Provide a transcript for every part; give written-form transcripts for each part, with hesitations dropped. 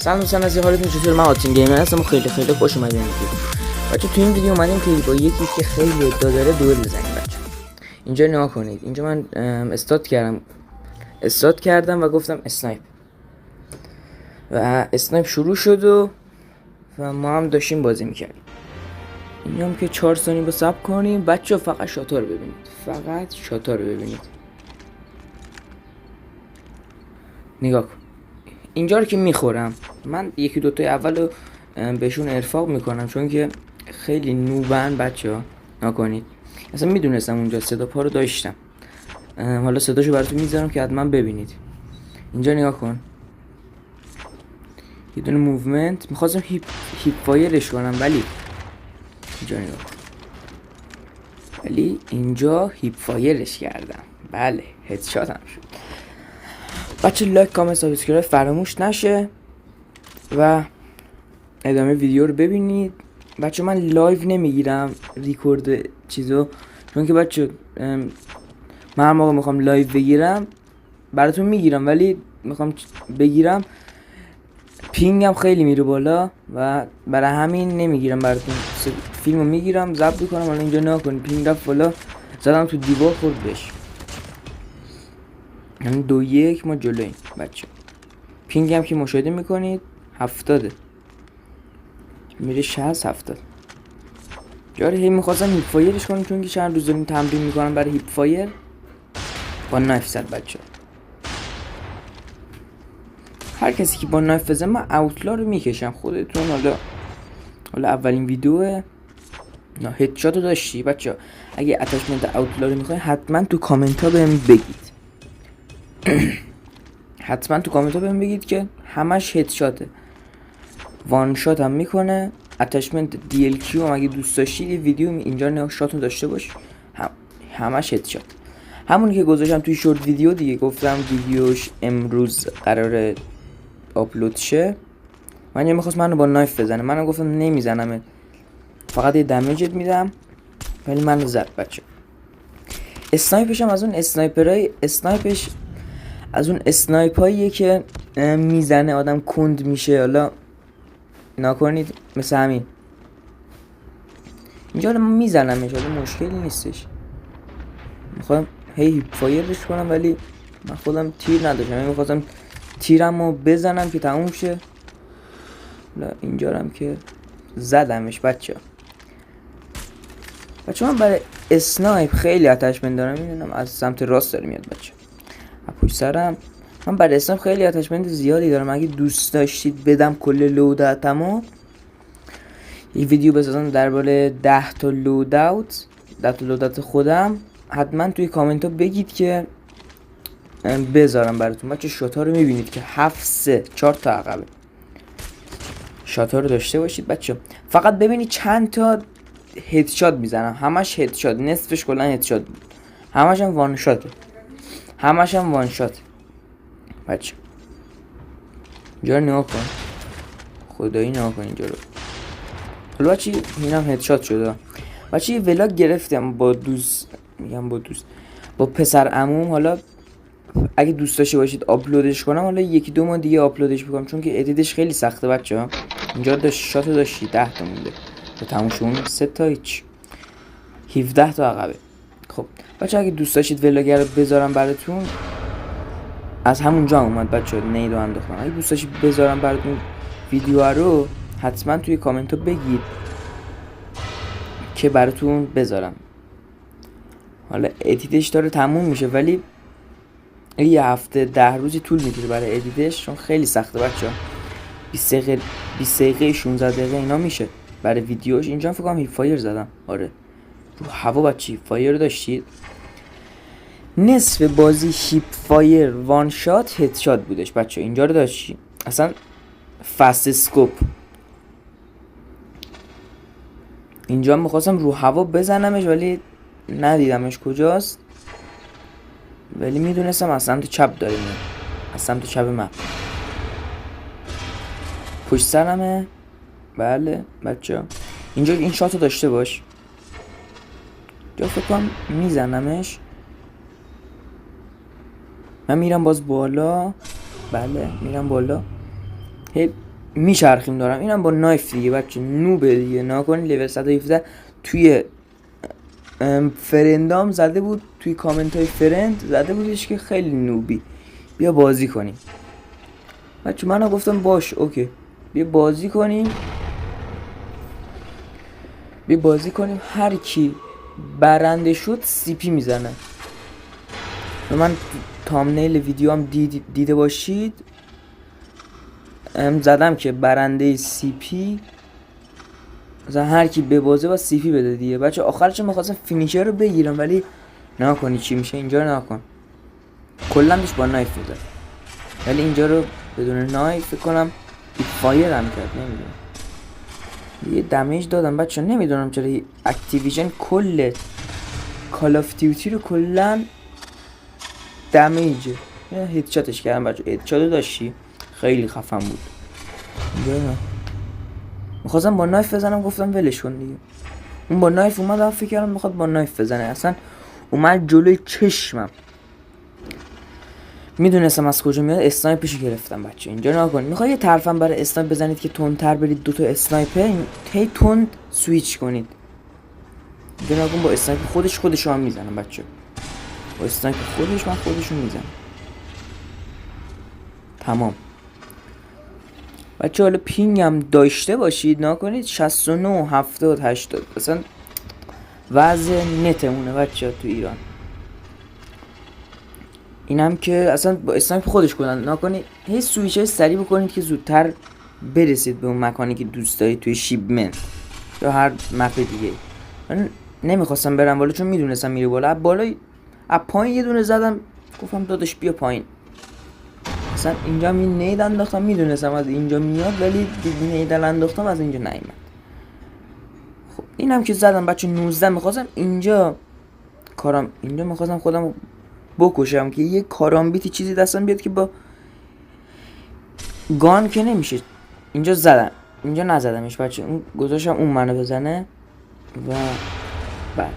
سلام از حالتون چطور؟ من آتین گیمر هستم و خیلی خوش اومدین بچه. تو این ویدیو اومدیم که با یکی که خیلی ادعا داره دوئل بزنیم بچه. اینجا نگاه کنید، اینجا من استارت کردم و گفتم اسنایپ و اسنایپ شروع شد و ما هم داشتیم بازی میکردیم. این هم که 4 ثانیه با صبر کنیم بچه. فقط شاتا رو ببینید، نگاه کن. اینجا رو که میخورم من یکی دوتا اول رو بهشون ارفاق میکنم چون که خیلی نوبن بچه ها. نکنید اصلا میدونستم اونجا صدا پا رو داشتم، حالا صداشو براتون میذارم که حتما ببینید. اینجا نگاه کن، یه دونه موومنت میخواستم هیپ فایرش کنم ولی اینجا نگاه کن، ولی اینجا هیپ فایرش کردم. بله هدشات هم شد بچه. لایک کامنت سابسکرایب فراموش نشه و ادامه ویدیو رو ببینید بچه. من لایو نمیگیرم ریکورد چیزو چون که بچه من هر موقع میخوام لایو بگیرم براتون میگیرم ولی میخوام بگیرم پینگم خیلی میره بالا و برای همین نمیگیرم براتون. فیلمو میگیرم ضبط میکنم. حالا اینجا نگاه کنید پینگ رفت بالا، زدم تو دیوار خورد بهش. یعنی 2-1 ما جلویم بچه. پینگ هم که مشاهده میکنید 70 میره 60-70. جاری هی میخواستم هیپ فایرش کنم چون که چند روز داریم تمرین میکنم برای هیپ فایر با نایف زد بچه. هر کسی که با نایف بزنه من اوتلا رو میکشم خودتون. حالا اولین ویدیوه نه هدشات رو داشتی بچه. اگه اتچمنت اوتلا رو میخوای حتما تو کامنت ها بهم بگید حتما تو کامنت ها بهم بگید که همش هدشاته، وان شات هم میکنه. اتچمنت DLQ هم اگه دوست داشتید یه ویدیو اینجا نشاتون داشته باش، همش هدشات. همونی که گذاشتم توی شورت ویدیو دیگه، گفتم ویدیوش امروز قراره آپلود شه. من میخواست منو با نایف بزنه، منم گفتم نمیزنم فقط یه دمیجت میدم، ولی منو زد بچه. اسنایپش هم از اون اسنایپش از اون اسنایپاییه که میزنه آدم کند میشه. حالا نکنید مثل همین اینجا رو میزنمش، حالا مشکلی نیستش. میخوام هی فایرش کنم ولی من خودم تیر نداشتم، میخواستم تیرمو بزنم که تموم شه. اینجا هم که زدمش بچه. من برای اسنایپ خیلی اتچمنت دارم، میدونم از سمت راست داره میاد بچه. پشت سرم من برای اسنایپ خیلی اتچمنت زیادی دارم. اگه دوست داشتید بدم کل لوداتمو یه ویدیو بسازم درباره 10 تا لودات خودم، حتما توی کامنت ها بگید که بذارم براتون بچه. شاتا رو میبینید که 7-3 4 تا عقبه. شاتا رو داشته باشید بچه. فقط ببینید چند تا هدشات میزنم، همش هدشات، نصفش کلا هدشات بود، همش هم وان شات بچه. اینجا رو نگاه کن، خدایی نگاه کن اینجا رو. حالا بچه اینم هدشات شده بچه. یه ولاگ گرفتم با با پسر عموم. حالا اگه دوست داشته باشید آپلودش کنم، حالا 1-2 ماه دیگه آپلودش میکنم چون که ادیتش خیلی سخته بچه ها. اینجا شات داشتی 10 تا مونده تا تموم شد، 3 تا هیچ 17 تا عقبه. خب بچه اگه دوست داشتید ولاگر رو بذارم براتون، از همونجا اومد بچه نیدو انداختم. اگه دوست داشتید بذارم براتون ویدیو رو حتما توی کامنت ها بگید که براتون بذارم. حالا ادیتش داره تموم میشه ولی یه هفته 10 روزی طول میکشه برای ادیتش چون خیلی سخته بچه. 20 دقیقه 16 دقیقه اینا میشه برای ویدیوش. اینجا فکر کنم هیپ فایر زدم، آره رو هوا بچه هیپ فایر داشتید. نصف بازی هیپ فایر وان شات هد شات بودش بچه. اینجا رو داشتی اصلا فست اسکوپ. اینجا میخواستم رو هوا بزنمش ولی ندیدمش کجاست، ولی میدونستم از سمت چپ داره میاد، از سمت چپ مپ پشت سرمه. بله بچه اینجا این شاتو داشته باش، جا فکر کنم میزنمش. من میرم باز بالا، بله میرم بالا. هی میچرخیم دارم. اینم با نایف دیگه بچه، نوبه دیگه. ناکنی لول 117 توی فرندام زده بود، توی کامنت های فرند زده بودش که خیلی نوبی، بیا بازی کنیم. بچه منو گفتم باش اوکی بیا بازی کنیم. هر کی برنده شد سی پی میزنه. و من تامنیل ویدیو هم دیده باشید زدم که برنده سی پی مثلا هر کی ببازه با سی پی بده دیگه. بچه آخرش میخواستم فینیشر رو بگیرم ولی نکنی چی میشه اینجا رو نکن. کلا داشت با نایف میزد ولی اینجا رو بدون نایف فکر کنم فایر هم کرد، نمیدونم یه دمیج دادم. بچه نمیدونم چرا اکتیویژن کل کال آف دیوتی رو کلا دمیجه. هیدشاتش کردم بچه، هیدشاتو داشتی خیلی خفن بود. میخواستم با نایف بزنم گفتم ولش کن دیگه. اون با نایف اومد فکر کردم میخواد با نایف بزنه، اصلا اومد جلوی چشمم. میدونستم از کجا میاد، اسنایپشو گرفتم بچه. اینجا نکن. میخوای یه طرفم برای اسنایپ بزنید که تندتر برید، دوتا اسنایپر هی تند سویچ کنید. اینجا نکن. با اسنایپ خودشو هم میزنم بچه، با اسنایپ من خودشو میزنم. تمام بچه. حالا پینگ هم داشته باشید نکنید 69 70 80 مثلا وضع نتمونه بچه تو ایران. اینم که اصلا با اسنایپ خودش کنن نکنید، هی سویچ های سریع بکنید که زودتر برسید به اون مکانی که دوست دارید توی شیپمنت یا هر مپ دیگه. من نمیخواستم برم بالا چون میدونستم میره بالا. بالا از پایین یه دونه زدم گفتم داداش بیا پایین. اصلا اینجا می نید انداختم، میدونستم از اینجا میاد ولی نید انداختم از اینجا نیومد. خب اینم که زدم بچه 19. میخواستم اینجا میخواستم خودم بکشم که یه کارامبیتی چیزی دستم بیاد که با گان که نمیشه. اینجا زدم، اینجا نزدمش بچه، اون گذاشتم اون منو بزنه و بعد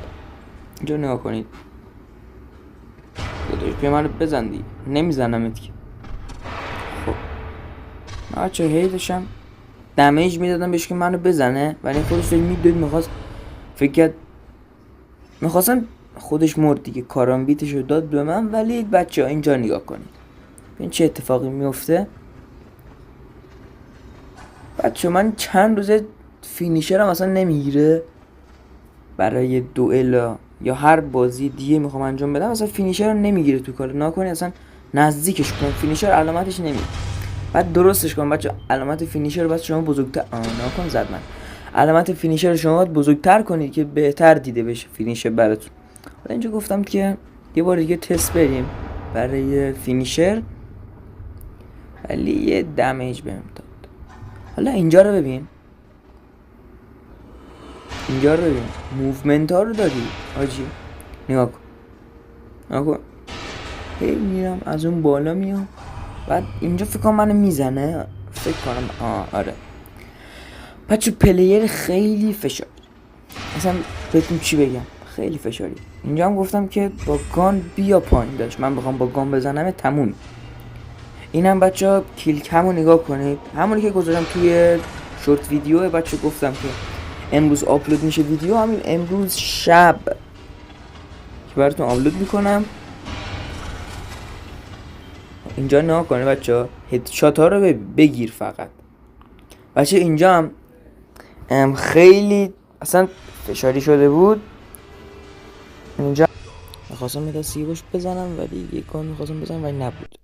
اینجا نگاه کنید گذاشت بیا منو بزن دیگه، نمیزنمت که. خب بچه هی داشتم دمیج میدادم بهش که منو بزنه ولی خودش داشت میدوید. میخواستم خودش مرد دیگه، کارامبیتشو داد به من. ولی بچه ها اینجا نگاه کنید ببین چه اتفاقی میفته. بچه من چند روزه فینیشرم اصلا نمیگیره برای دوئل یا هر بازی دیگه میخوام انجام بدم، اصلا فینیشر نمیگیره تو کار. نکنی اصلا نزدیکش کنم فینیشر علامتش نمیگیره. بعد درستش کنم بچه، علامت فینیشر رو بس شما بزرگتر نکن زد من. علامت فینیشر شما باید بزرگتر کنید که بهتر دیده بشه فینیشر براتون. حالا اینجا گفتم که یه بار دیگه تست بریم برای فینیشر ولی یه دمیج بهم داد. حالا اینجا رو ببین، موومنت ها رو داری آجی، نگاه کن. هی میرم از اون بالا میام بعد اینجا فکر کنم منو میزنه، فکر کنم آره بچه. پلیر خیلی فشار، اصلا بهتون چی بگم، خیلی فشاری. اینجا هم گفتم که با گان بیا پایین داشت، من بخوام با گان بزنم تموم. اینم بچه ها کیل کمو نگاه کنید، همونی که گذاشتم توی شورت ویدیو بچه. گفتم که امروز آپلود میشه ویدیو، همین امروز شب که براتون آپلود میکنم. اینجا نگاه کنید بچه ها، هدشات ها رو بگیر فقط بچه. اینجا هم خیلی اصلا فشاری شده بود. اینجا میخواستم یه دستی باش بزنم ولی یک گان میخواستم بزنم ولی نبود.